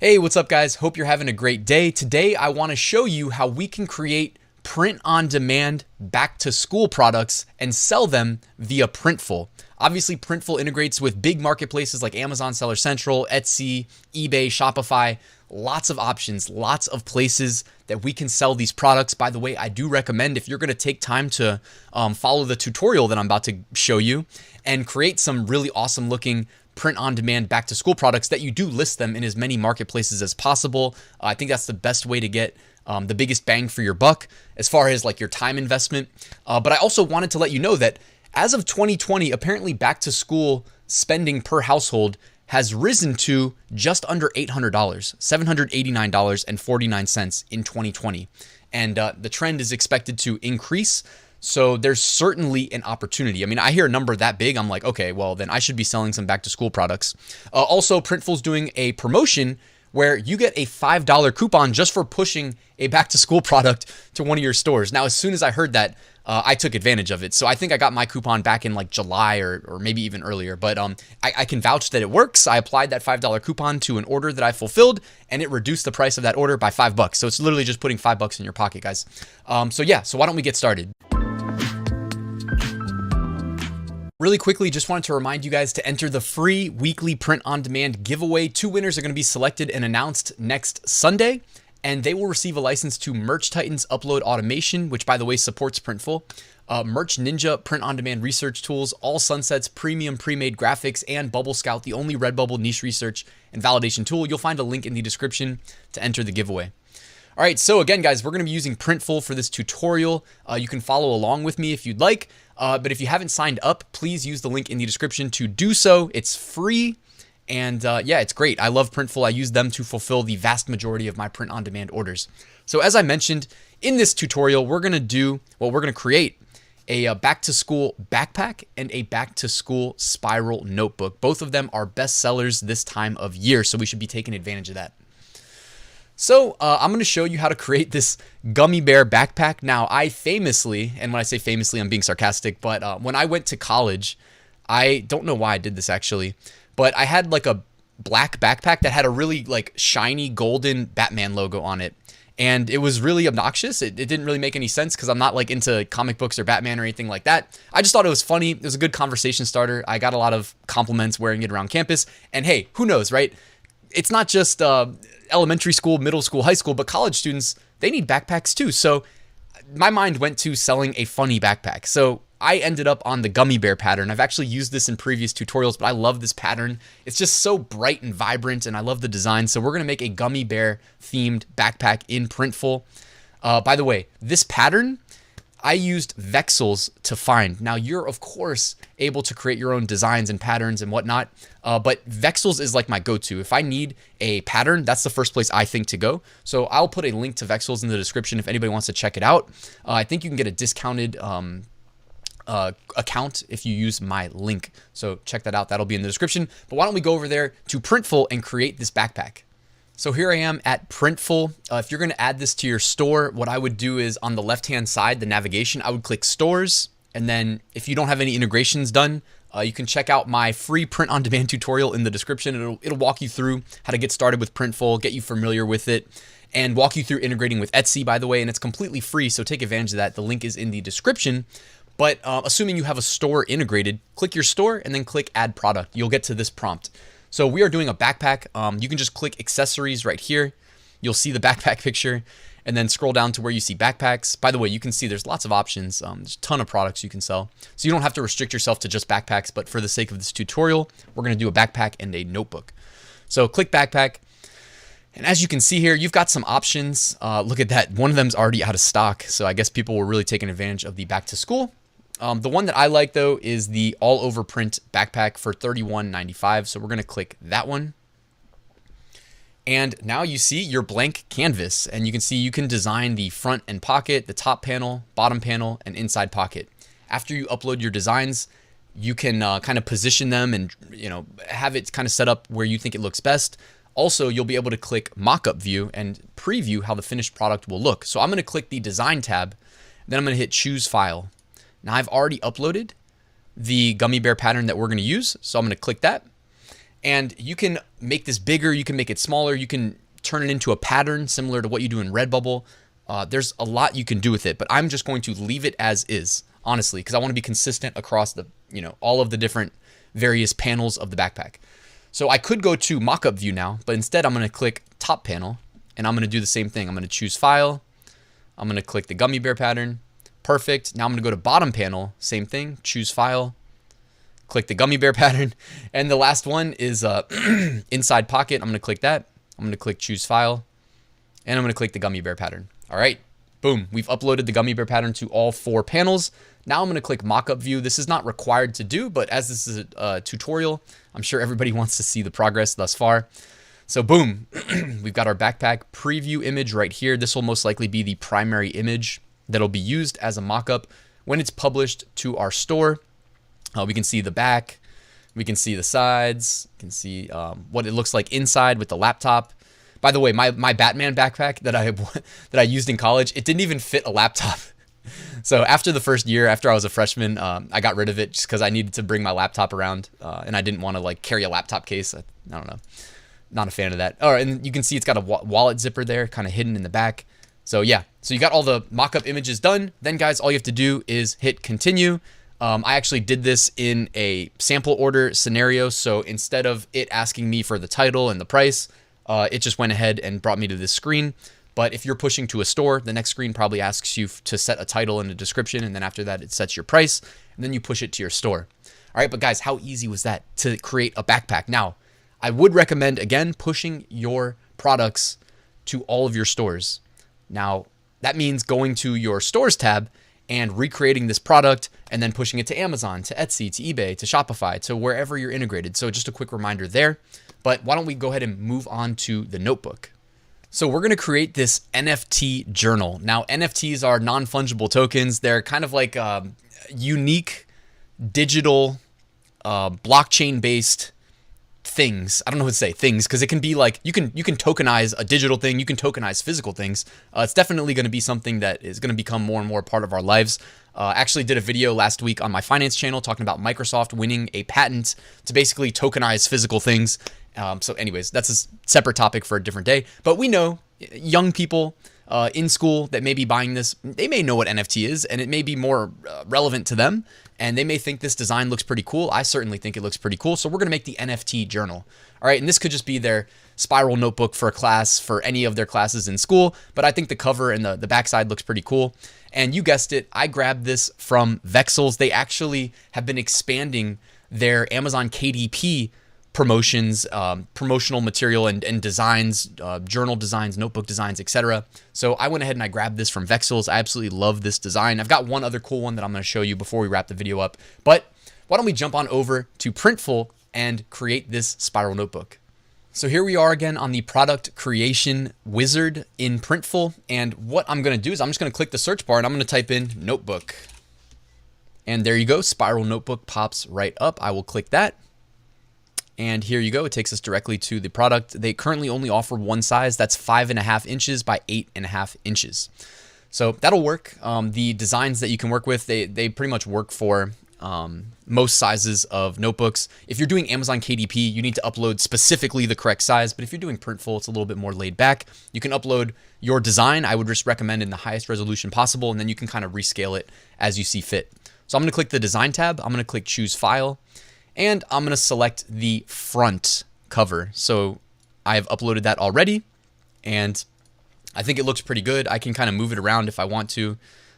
Hey, what's up guys? Hope you're having a great day. Today I want to show you how we can create print-on-demand back-to-school products and sell them via Printful. Obviously, Printful integrates with big marketplaces like Amazon Seller Central, Etsy, eBay, Shopify. Lots of options, lots of places that we can sell these products. By the way, I do recommend if you're going to take time to follow the tutorial that I'm about to show you and create some really awesome looking print-on-demand back-to-school products, that you do list them in as many marketplaces as possible. I think that's the best way to get the biggest bang for your buck as far as like your time investment. But I also wanted to let you know that as of 2020, apparently back-to-school spending per household has risen to just under $800, $789.49 in 2020. And the trend is expected to increase. So there's certainly an opportunity. I mean, I hear a number that big, I'm like, okay, well, then I should be selling some back to school products. Also, Printful's doing a promotion where you get a $5 coupon just for pushing a back to school product to one of your stores. Now, as soon as I heard that, I took advantage of it. So I think I got my coupon back in like July or maybe even earlier. But I can vouch that it works. I applied that $5 coupon to an order that I fulfilled, and it reduced the price of that order by $5. So it's literally just putting $5 in your pocket, guys. So why don't we get started? Really quickly, just wanted to remind you guys to enter the free weekly print-on-demand giveaway. 2 winners are going to be selected and announced next Sunday, and they will receive a license to Merch Titan's Upload Automation, which, by the way, supports Printful, Merch Ninja print-on-demand research tools, All Sunset's premium pre-made graphics, and Bubble Scout, the only Redbubble niche research and validation tool. You'll find a link in the description to enter the giveaway. All right, so again, guys, we're going to be using Printful for this tutorial. You can follow along with me if you'd like. But if you haven't signed up, please use the link in the description to do so. It's free, and it's great. I love Printful. I use them to fulfill the vast majority of my print-on-demand orders. So as I mentioned, in this tutorial, we're going to create a back-to-school backpack and a back-to-school spiral notebook. Both of them are best sellers this time of year, so we should be taking advantage of that. So I'm going to show you how to create this gummy bear backpack. Now, I famously, and when I say famously, I'm being sarcastic, but when I went to college, I don't know why I did this actually, but I had like a black backpack that had a really like shiny golden Batman logo on it. And it was really obnoxious. It didn't really make any sense because I'm not like into comic books or Batman or anything like that. I just thought it was funny. It was a good conversation starter. I got a lot of compliments wearing it around campus. And hey, who knows, right? It's not just elementary school, middle school, high school, but college students, they need backpacks too. So my mind went to selling a funny backpack. So I ended up on the gummy bear pattern. I've actually used this in previous tutorials, but I love this pattern. It's just so bright and vibrant, and I love the design. So we're going to make a gummy bear themed backpack in Printful. By the way, this pattern, I used Vexels to find. Now, you're, of course, able to create your own designs and patterns and whatnot, but Vexels is like my go-to. If I need a pattern, that's the first place I think to go. So I'll put a link to Vexels in the description if anybody wants to check it out. I think you can get a discounted account if you use my link. So check that out. That'll be in the description. But why don't we go over there to Printful and create this backpack? So here I am at Printful. If you're going to add this to your store, what I would do is on the left-hand side, the navigation, I would click Stores. And then if you don't have any integrations done, you can check out my free print-on-demand tutorial in the description. It'll walk you through how to get started with Printful, get you familiar with it, and walk you through integrating with Etsy, by the way. And it's completely free, so take advantage of that. The link is in the description. But assuming you have a store integrated, click your store and then click Add Product. You'll get to this prompt. So we are doing a backpack. You can just click accessories right here. You'll see the backpack picture and then scroll down to where you see backpacks. By the way, you can see there's lots of options. There's a ton of products you can sell. So you don't have to restrict yourself to just backpacks, but for the sake of this tutorial, we're going to do a backpack and a notebook. So click backpack. And as you can see here, you've got some options. Look at that. One of them's already out of stock. So I guess people were really taking advantage of the back to school. The one that I like, though, is the all-over print backpack for $31.95. So we're going to click that one. And now you see your blank canvas. And you can see you can design the front and pocket, the top panel, bottom panel, and inside pocket. After you upload your designs, you can kind of position them and have it kind of set up where you think it looks best. Also, you'll be able to click Mockup View and preview how the finished product will look. So I'm going to click the Design tab. Then I'm going to hit Choose File. Now I've already uploaded the gummy bear pattern that we're going to use. So I'm going to click that. And you can make this bigger, you can make it smaller, you can turn it into a pattern similar to what you do in Redbubble. There's a lot you can do with it, but I'm just going to leave it as is, honestly, because I want to be consistent across the, all of the different various panels of the backpack. So I could go to mockup view now, but instead I'm going to click top panel and I'm going to do the same thing. I'm going to choose file. I'm going to click the gummy bear pattern. Perfect. Now I'm going to go to bottom panel. Same thing. Choose file. Click the gummy bear pattern. And the last one is inside pocket. I'm going to click that. I'm going to click choose file. And I'm going to click the gummy bear pattern. All right. Boom. We've uploaded the gummy bear pattern to all 4 panels. Now I'm going to click mockup view. This is not required to do, but as this is a tutorial, I'm sure everybody wants to see the progress thus far. So boom, we've got our backpack preview image right here. This will most likely be the primary image that'll be used as a mockup when it's published to our store. We can see the back, we can see the sides, we can see what it looks like inside with the laptop. By the way, my Batman backpack that I used in college, it didn't even fit a laptop. So after the first year, after I was a freshman, I got rid of it just because I needed to bring my laptop around and I didn't want to like carry a laptop case. I don't know. Not a fan of that. Oh, and you can see it's got a wallet zipper there, kind of hidden in the back. So yeah, so you got all the mock-up images done. Then guys, all you have to do is hit continue. I actually did this in a sample order scenario. So instead of it asking me for the title and the price, it just went ahead and brought me to this screen. But if you're pushing to a store, the next screen probably asks you to set a title and a description. And then after that, it sets your price and then you push it to your store. All right, but guys, how easy was that to create a backpack? Now, I would recommend, again, pushing your products to all of your stores. Now, that means going to your stores tab and recreating this product and then pushing it to Amazon, to Etsy, to eBay, to Shopify, to wherever you're integrated. So just a quick reminder there. But why don't we go ahead and move on to the notebook. So we're going to create this NFT journal. Now, NFTs are non-fungible tokens. They're kind of like unique digital blockchain-based things. I don't know what to say, things, because it can be like you can tokenize a digital thing, you can tokenize physical things. It's definitely going to be something that is going to become more and more part of our lives. Actually did a video last week on my finance channel talking about Microsoft winning a patent to basically tokenize physical things. So anyways, that's a separate topic for a different day. But we know young people in school that may be buying this, they may know what NFT is and it may be more relevant to them. And they may think this design looks pretty cool. I certainly think it looks pretty cool. So we're going to make the NFT journal. All right. And this could just be their spiral notebook for a class, for any of their classes in school. But I think the cover and the backside looks pretty cool. And you guessed it, I grabbed this from Vexels. They actually have been expanding their Amazon KDP promotions, promotional material and designs, journal designs, notebook designs, etc. So I went ahead and I grabbed this from Vexels. I absolutely love this design. I've got one other cool one that I'm going to show you before we wrap the video up. But why don't we jump on over to Printful and create this spiral notebook. So here we are again on the product creation wizard in Printful. And what I'm going to do is I'm just going to click the search bar and I'm going to type in notebook. And there you go. Spiral notebook pops right up. I will click that. And here you go. It takes us directly to the product. They currently only offer one size. That's 5.5 inches by 8.5 inches. So that'll work. The designs that you can work with, they pretty much work for most sizes of notebooks. If you're doing Amazon KDP, you need to upload specifically the correct size. But if you're doing Printful, it's a little bit more laid back. You can upload your design. I would just recommend in the highest resolution possible. And then you can kind of rescale it as you see fit. So I'm going to click the design tab. I'm going to click choose file. And I'm going to select the front cover. So I have uploaded that already. And I think it looks pretty good. I can kind of move it around if I want to,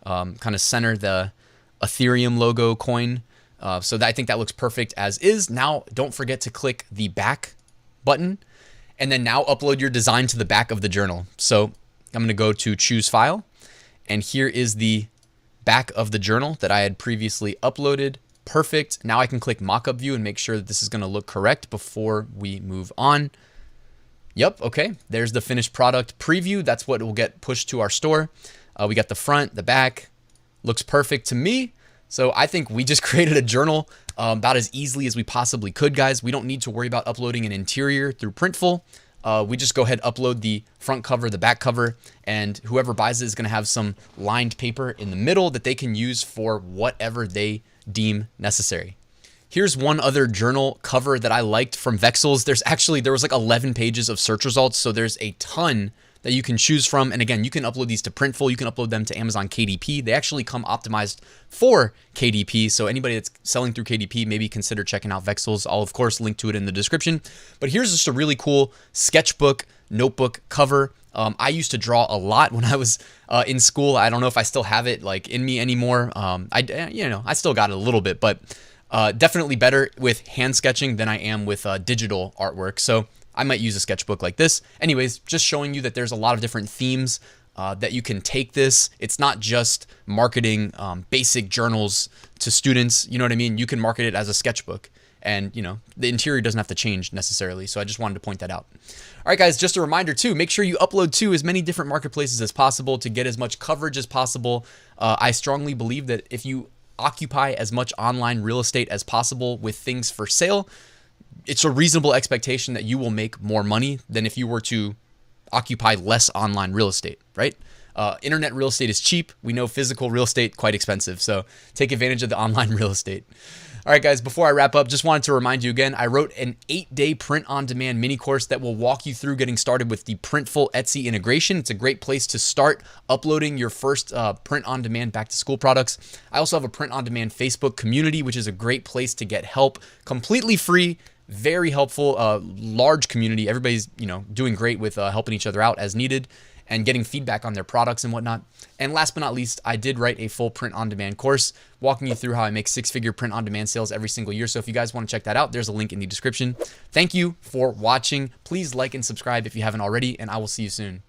kind of center the Ethereum logo coin. So that, I think that looks perfect as is. Now, don't forget to click the back button. And then now upload your design to the back of the journal. So I'm going to go to choose file. And here is the back of the journal that I had previously uploaded. Perfect. Now I can click mockup view and make sure that this is going to look correct before we move on. Yep. Okay. There's the finished product preview. That's what will get pushed to our store. We got the front, the back. Looks perfect to me. So I think we just created a journal about as easily as we possibly could, guys. We don't need to worry about uploading an interior through Printful. We just go ahead, upload the front cover, the back cover, and whoever buys it is going to have some lined paper in the middle that they can use for whatever they deem necessary. Here's one other journal cover that I liked from Vexels. There was like 11 pages of search results, so there's a ton that you can choose from. And again, you can upload these to Printful. You can upload them to Amazon KDP. They actually come optimized for KDP. So anybody that's selling through KDP, maybe consider checking out Vexels. I'll of course link to it in the description. But here's just a really cool sketchbook notebook cover. I used to draw a lot when I was in school. I don't know if I still have it like in me anymore. I still got it a little bit, but definitely better with hand sketching than I am with digital artwork. So I might use a sketchbook like this. Anyways, just showing you that there's a lot of different themes that you can take this. It's not just marketing basic journals to students. You know what I mean? You can market it as a sketchbook. And, the interior doesn't have to change necessarily. So I just wanted to point that out. All right, guys, just a reminder, too, make sure you upload to as many different marketplaces as possible to get as much coverage as possible. I strongly believe that if you occupy as much online real estate as possible with things for sale, it's a reasonable expectation that you will make more money than if you were to occupy less online real estate, right? Internet real estate is cheap. We know physical real estate quite expensive. So take advantage of the online real estate. All right, guys, before I wrap up, just wanted to remind you again, I wrote an 8-day print-on-demand mini course that will walk you through getting started with the Printful Etsy integration. It's a great place to start uploading your first print-on-demand back-to-school products. I also have a print-on-demand Facebook community, which is a great place to get help, completely free, very helpful, large community. Everybody's, doing great with helping each other out as needed and getting feedback on their products and whatnot. And last but not least, I did write a full print-on-demand course walking you through how I make 6-figure print-on-demand sales every single year. So if you guys want to check that out, there's a link in the description. Thank you for watching. Please like and subscribe if you haven't already, and I will see you soon.